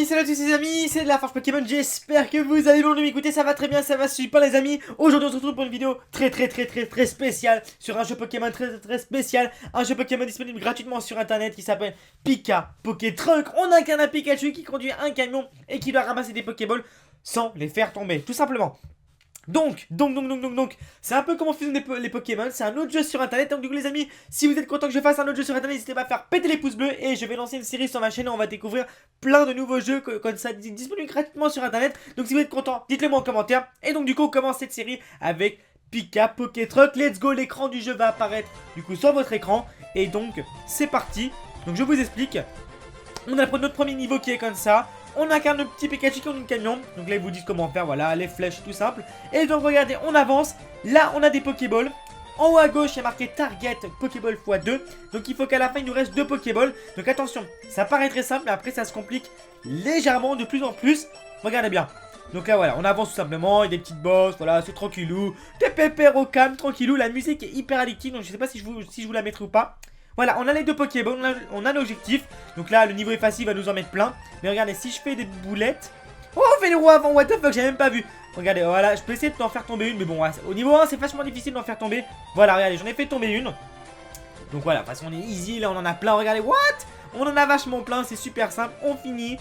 salut à tous les amis, c'est de la Forge Pokémon, j'espère que vous allez bien m'écouter, ça va très bien, ça va super les amis. Aujourd'hui on se retrouve pour une vidéo très spéciale sur un jeu Pokémon très spécial. Un jeu Pokémon disponible gratuitement sur internet qui s'appelle Pika Pokétruk. On incarne un Pikachu qui conduit un camion et qui doit ramasser des Pokéballs sans les faire tomber, tout simplement. Donc, c'est un peu comment fonctionnent les Pokémon, c'est un autre jeu sur internet. Donc du coup les amis, si vous êtes content que je fasse un autre jeu sur internet, n'hésitez pas à faire péter les pouces bleus. Et je vais lancer une série sur ma chaîne, on va découvrir plein de nouveaux jeux comme ça, disponibles gratuitement sur internet. Donc si vous êtes content, dites-le moi en commentaire. Et donc du coup on commence cette série avec Pika Pokétruk. Let's go, l'écran du jeu va apparaître du coup sur votre écran. Et donc c'est parti, donc je vous explique. On a notre premier niveau qui est comme ça. On incarne le petit Pikachu qui conduit une camion. Donc là ils vous disent comment faire, voilà, les flèches tout simple. Et donc regardez, on avance. Là on a des Pokéballs. En haut à gauche il y a marqué Target Pokéball x2. Donc il faut qu'à la fin il nous reste 2 Pokéballs. Donc attention, ça paraît très simple mais après ça se complique légèrement de plus en plus. Regardez bien. Donc là voilà, on avance tout simplement, il y a des petites bosses, voilà, c'est tranquillou. Des pépères au calme, tranquillou. La musique est hyper addictive, donc je sais pas si je vous la mettrai ou pas. Voilà, on a les 2 Pokéballs, on a l'objectif. Donc là, le niveau est facile, il va nous en mettre plein. Mais regardez, si je fais des boulettes... Oh, on fait les roues avant, what the fuck, j'ai même pas vu. Regardez, voilà, je peux essayer d'en faire tomber une. Mais bon, ouais, au niveau 1, c'est vachement difficile d'en faire tomber. Voilà, regardez, j'en ai fait tomber une. Donc voilà, de toute façon, on est easy, là, on en a plein. Regardez, what? On en a vachement plein, c'est super simple. On finit.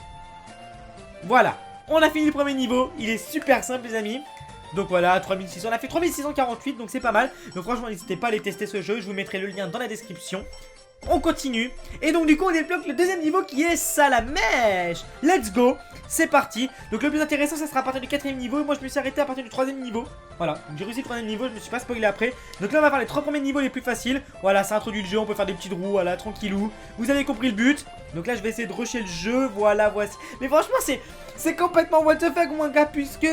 Voilà, on a fini le premier niveau. Il est super simple, les amis. Donc voilà, 3600, on a fait 3648, donc c'est pas mal. Donc franchement, n'hésitez pas à aller tester ce jeu, je vous mettrai le lien dans la description. On continue. Et donc du coup, on débloque le deuxième niveau qui est Salamèche. Let's go, c'est parti. Donc le plus intéressant, ça sera à partir du 4ème niveau. Et moi, je me suis arrêté à partir du 3ème niveau. Voilà, donc j'ai réussi le 3ème niveau, je me suis pas spoilé après. Donc là, on va faire les 3 premiers niveaux les plus faciles. Voilà, ça introduit le jeu, on peut faire des petites roues, voilà, tranquillou. Vous avez compris le but. Donc là, je vais essayer de rusher le jeu, voilà, voici. Mais franchement, c'est complètement what the fuck, mon gars, puisque...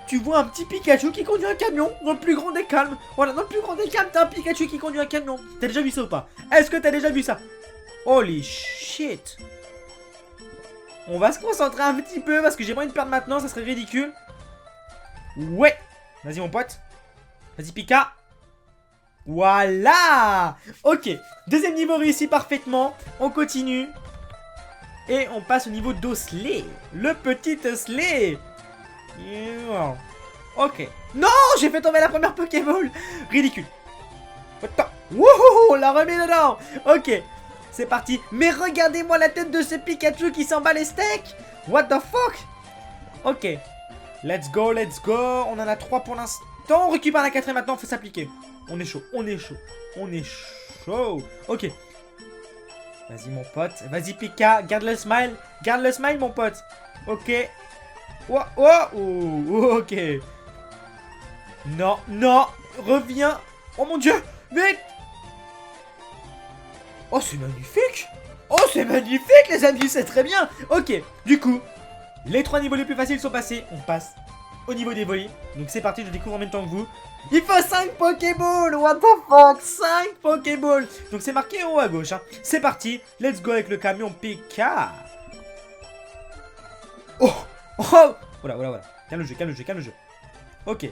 tu vois un petit Pikachu qui conduit un camion dans le plus grand des calmes. Voilà, dans le plus grand des calmes, t'as un Pikachu qui conduit un camion. T'as déjà vu ça ou pas? Est-ce que t'as déjà vu ça? Holy shit. On va se concentrer un petit peu parce que j'ai pas envie de perdre maintenant, ça serait ridicule. Ouais. Vas-y mon pote. Vas-y Pika. Voilà. Ok. Deuxième niveau réussi parfaitement. On continue. Et on passe au niveau d'Osley. Le petit Osley. Yeah. Ok. Non, j'ai fait tomber la première Pokéball. Ridicule. Attends. Wouhou, on l'a remis dedans. Ok. C'est parti. Mais regardez-moi la tête de ce Pikachu qui s'en bat les steaks. What the fuck. Ok. Let's go, let's go. On en a 3 pour l'instant. On récupère la 4ème maintenant, faut s'appliquer. On est chaud, on est chaud. On est chaud. Ok. Vas-y mon pote. Vas-y Pika, garde le smile. Garde le smile mon pote. Ok. Oh, oh, oh, ok. Non, non, reviens. Oh mon dieu, vite. Oh, c'est magnifique. Oh, c'est magnifique, les amis, c'est très bien. Ok, du coup, les 3 niveaux les plus faciles sont passés. On passe au niveau des volets. Donc c'est parti, je découvre en même temps que vous. Il faut 5 Pokéballs. What the fuck, 5 Pokéballs. Donc c'est marqué en haut à gauche, hein. C'est parti, let's go avec le camion Pika. Oh. Oh, voilà. Calme le jeu. Ok.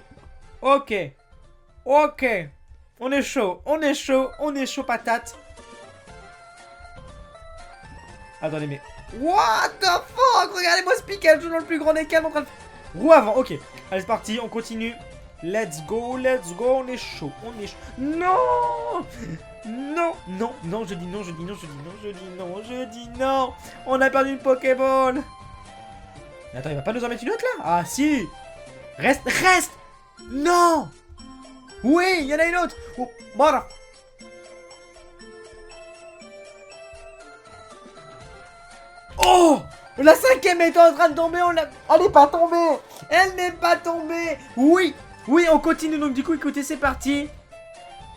On est chaud patate. Attendez, mais... what the fuck. Regardez-moi ce Pikachu dans le plus grand des calmes en train de... roue avant, ok. Allez, c'est parti, on continue. Let's go, on est chaud. Non. Non, je dis non. On a perdu une Pokéball. Attends, il va pas nous en mettre une autre là? Ah si. Reste. Non. Oui, il y en a une autre. Oh, voilà. Oh, la 5ème est en train de tomber. Elle n'est pas tombée. Elle n'est pas tombée. Oui, on continue. Donc du coup, écoutez, c'est parti.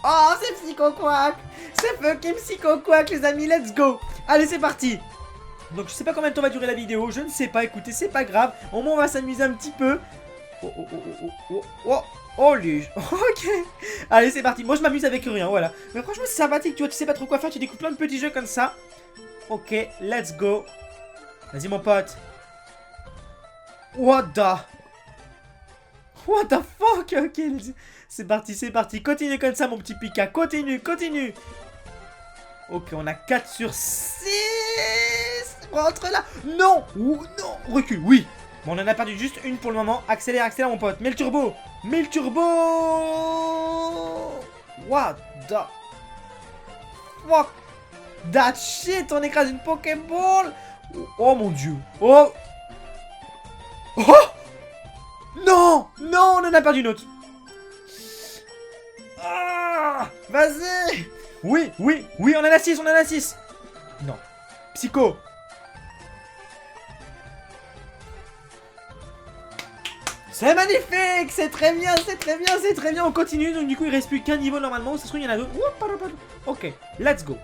Oh, c'est Psychoquack. C'est fucking Psychoquack, les amis. Let's go. Allez, c'est parti. Donc je sais pas combien de temps va durer la vidéo, je ne sais pas, écoutez, c'est pas grave. Au moins on va s'amuser un petit peu. Oh lui. Ok. Allez c'est parti, moi je m'amuse avec rien, voilà. Mais franchement c'est sympathique, tu vois, tu sais pas trop quoi faire, tu découvres plein de petits jeux comme ça. Ok, let's go. Vas-y mon pote. What the fuck. Ok, c'est parti, continue comme ça mon petit Pika, continue. Ok, on a 4 sur 6. Rentre là. Non. Non. recule, oui. Bon, on en a perdu juste une pour le moment. Accélère, accélère, mon pote. Mets le turbo. Mets le turbo. What the fuck that shit. On écrase une Pokéball. Oh mon dieu. Oh. Oh. Non. Non, on en a perdu une autre. Ah, vas-y. Oui, oui, oui, on en a 6, on en a 6. Non. Psycho. C'est magnifique. C'est très bien, c'est très bien, c'est très bien. On continue, donc du coup il reste plus qu'un niveau normalement. Ça se trouve il y en a deux. Ok, let's go.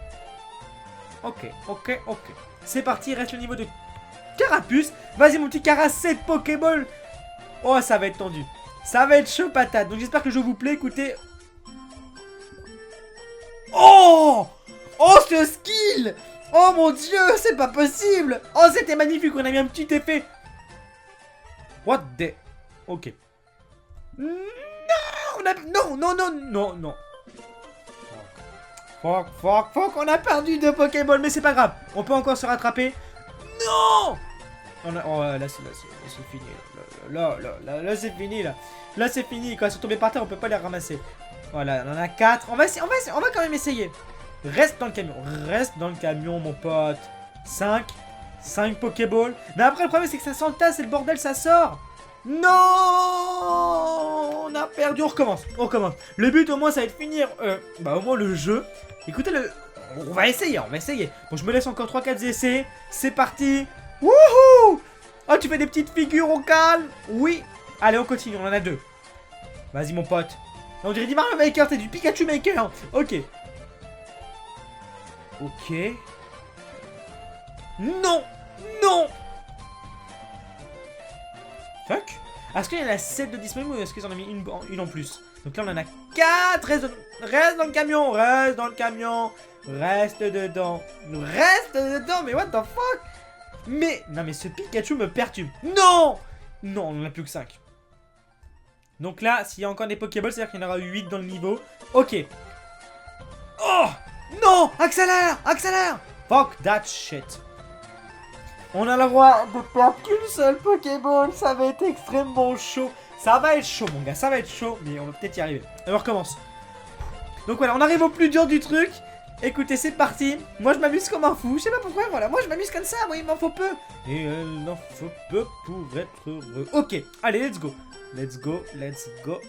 Ok, ok, ok. C'est parti, il reste le niveau de Carapuce. Vas-y mon petit Cara, 7 Pokéball. Oh, ça va être tendu. Ça va être chaud patate. Donc j'espère que le jeu vous plaît, écoutez. Oh. Oh, ce skill. Oh mon dieu, c'est pas possible. Oh, c'était magnifique, on a mis un petit effet. What the... Ok. Non, on a... Non, non, non, non, non. Fuck, fuck, fuck, on a perdu 2 Pokéball, mais c'est pas grave. On peut encore se rattraper. Non. On a... Oh, là, c'est fini. Là, c'est fini, là. Là, c'est fini. Quand elles sont tombées par terre, on peut pas les ramasser. Voilà, on en a 4. On va quand même essayer. Reste dans le camion. Reste dans le camion, mon pote. 5 Pokéballs. Mais après, le problème, c'est que ça s'entasse et le bordel, ça sort. Non. On a perdu. On recommence. On recommence. Le but, au moins, ça va être de finir au moins le jeu. Écoutez, on va essayer. On va essayer. Bon, je me laisse encore 3-4 essais. C'est parti. Wouhou. Oh, tu fais des petites figures au calme. Oui. Allez, on continue. On en a 2. Vas-y, mon pote. On dirait du Mario Maker. C'est du Pikachu Maker. Ok. Ok. Non. Non. Fuck. Est-ce qu'il y en a 7 de disponibles ou est-ce qu'ils en ont mis une en plus? Donc là on en a 4. Reste dans le camion. Reste dans le camion. Reste dedans. Reste dedans. Mais what the fuck? Mais non, mais ce Pikachu me perturbe. Non. Non, on en a plus que 5. Donc là, s'il y a encore des Pokéballs, c'est-à-dire qu'il y en aura 8 dans le niveau. Ok. Oh. Non. Accélère. Accélère. Fuck that shit. On a le droit de perdre qu'une seule Pokéball. Ça va être extrêmement chaud. Ça va être chaud, mon gars. Ça va être chaud. Mais on va peut-être y arriver. Alors, on recommence. Donc voilà, on arrive au plus dur du truc. Écoutez, c'est parti. Moi, je m'amuse comme un fou. Je sais pas pourquoi, voilà. Moi, je m'amuse comme ça. Moi, il m'en faut peu. Et il en faut peu pour être heureux. Ok. Allez, let's go. Let's go. Let's go.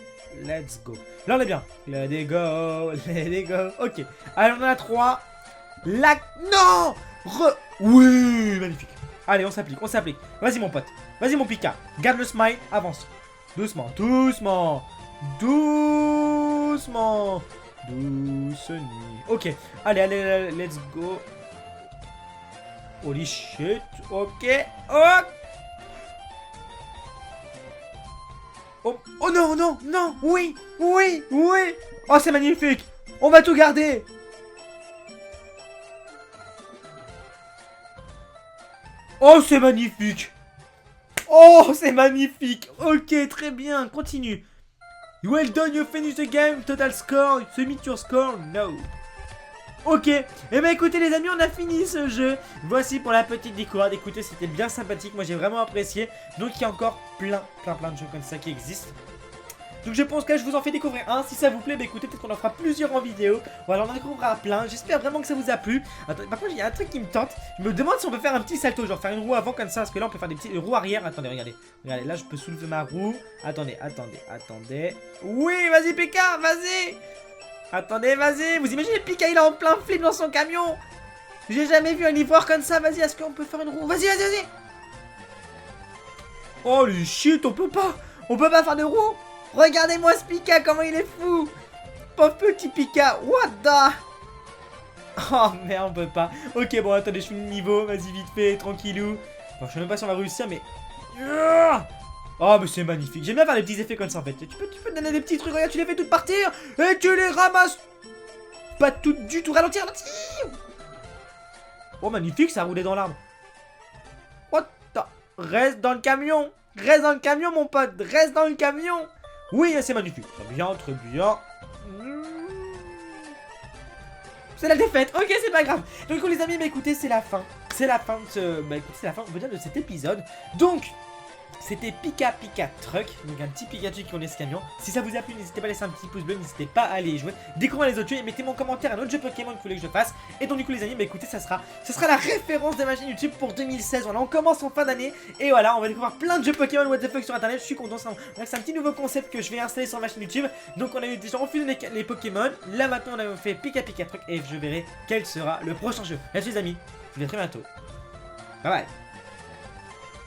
Let's go. Là, on est bien. Let's go. Let's go. Ok. Allez, on en a 3. La... Non. Oui, magnifique. Allez, on s'applique, on s'applique. Vas-y, mon pote. Vas-y, mon Pika. Garde le smile. Avance. Doucement, doucement. Doucement. Douce nuit. Ok. Allez, allez, let's go. Holy shit. Ok. Oh. Oh, oh non, non, non. Oui, oui, oui. Oh, c'est magnifique. On va tout garder. Oh, c'est magnifique. Oh, c'est magnifique. Ok, très bien. Continue. Well done, you finish the game. Total score. Submit your score. No. Ok. Eh ben, écoutez, les amis, on a fini ce jeu. Voici pour la petite découverte. Écoutez, c'était bien sympathique. Moi, j'ai vraiment apprécié. Donc, il y a encore plein de jeux comme ça qui existent. Donc je pense que je vous en fais découvrir un. Si ça vous plaît, bah écoutez, peut-être qu'on en fera plusieurs en vidéo. Voilà, on en découvrira plein. J'espère vraiment que ça vous a plu. Attends, par contre, il y a un truc qui me tente. Je me demande si on peut faire un petit salto, genre faire une roue avant comme ça. Parce que là, on peut faire des petites roues arrière. Attendez, regardez. Regardez, là, je peux soulever ma roue. Attendez, attendez, attendez. Oui, vas-y, Pika, vas-y. Attendez, vas-y. Vous imaginez Pika, il est en plein flip dans son camion. J'ai jamais vu un ivoire comme ça. Vas-y, est-ce qu'on peut faire une roue? Vas-y, vas-y, vas-y. Oh, le shit, on peut pas. On peut pas faire de roue. Regardez-moi ce Pika, comment il est fou. Pauvre petit Pika. What the... Oh merde, on peut pas. Ok, bon, attendez, je finis le niveau. Vas-y, vite fait, tranquillou. Bon, je sais même pas si on va réussir, mais... Oh, mais c'est magnifique. J'aime bien faire des petits effets comme ça, en fait. Tu peux te donner des petits trucs. Regarde, tu les fais toutes partir. Et tu les ramasses. Pas toutes du tout. Ralentir, ralentir. Oh, magnifique, ça a roulé dans l'arbre. What the... Reste dans le camion. Reste dans le camion, mon pote. Reste dans le camion. Oui, c'est magnifique. Très bien, très bien. C'est la défaite. Ok, c'est pas grave. Donc, les amis, mais écoutez, c'est la fin. c'est la fin de ce... Bah écoutez, c'est la fin, on peut dire, de cet épisode. Donc... C'était Pika Pika Truck, donc un petit Pikachu qui conduit ce camion. Si ça vous a plu, n'hésitez pas à laisser un petit pouce bleu, n'hésitez pas à aller y jouer. Découvrez les autres jeux et mettez-moi en commentaire un autre jeu Pokémon que vous voulez que je fasse. Et donc du coup les amis, bah écoutez, ça sera la référence de ma chaîne YouTube pour 2016. Voilà, on commence en fin d'année et voilà, on va découvrir plein de jeux Pokémon what the fuck sur internet. Je suis content, c'est un petit nouveau concept que je vais installer sur ma chaîne YouTube. Donc on a eu déjà refusé les Pokémon. Là maintenant on a fait Pika Pika Truck et je verrai quel sera le prochain jeu. Merci les amis, je vous dis à très bientôt. Bye bye.